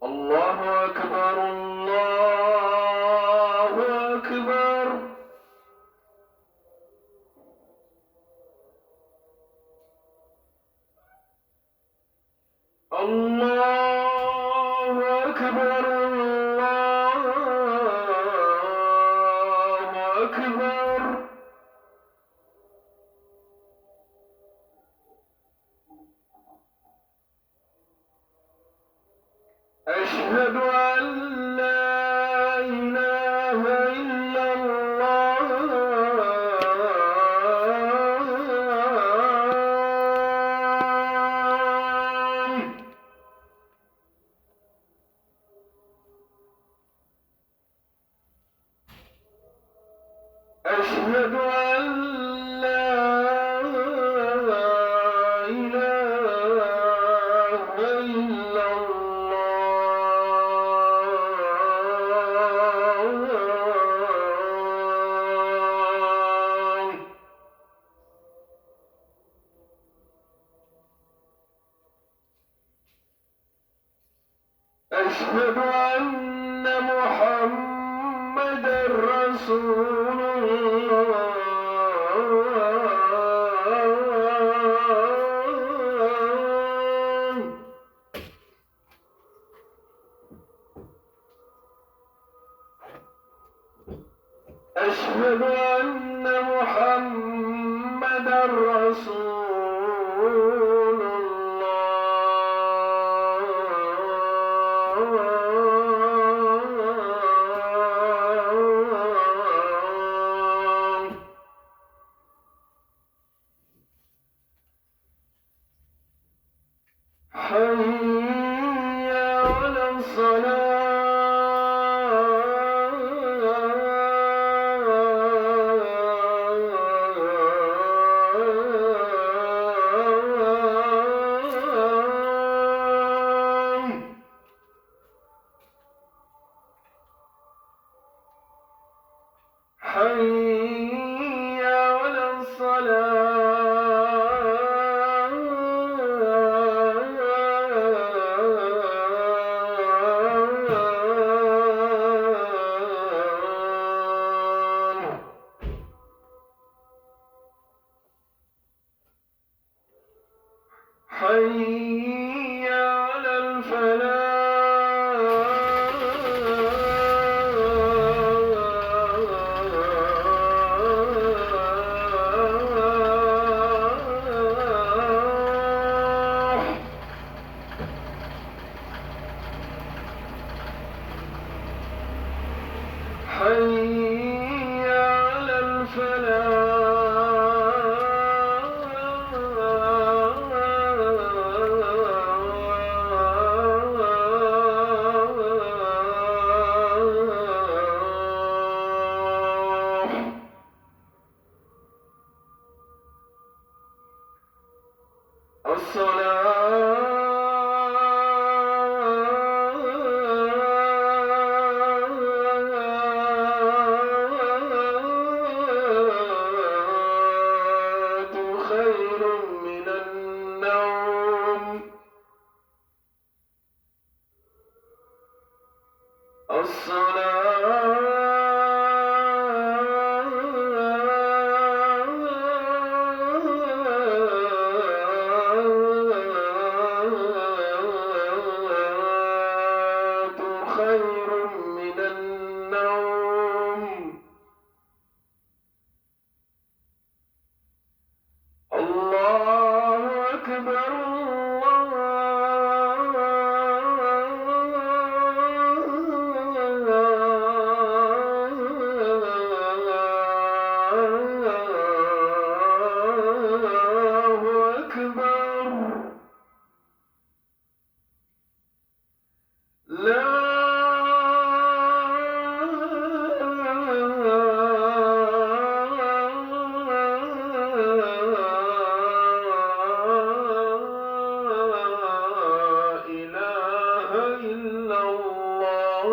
الله أكبر الله أكبر. الله أكبر الله أكبر. أشهد أن لا إله إلا الله. أشهد أن لا إله إلا الله. أشهد أن محمدًا رسول الله. أشهد أن محمدًا رسول الله. حي على الصلاة. حي على الصلاة. حي على الفلاح. حي على الفلاح. الصلاة خير من النوم. الصلاة خير من النوم. الله أكبر الله أكبر. لا إله إلا الله.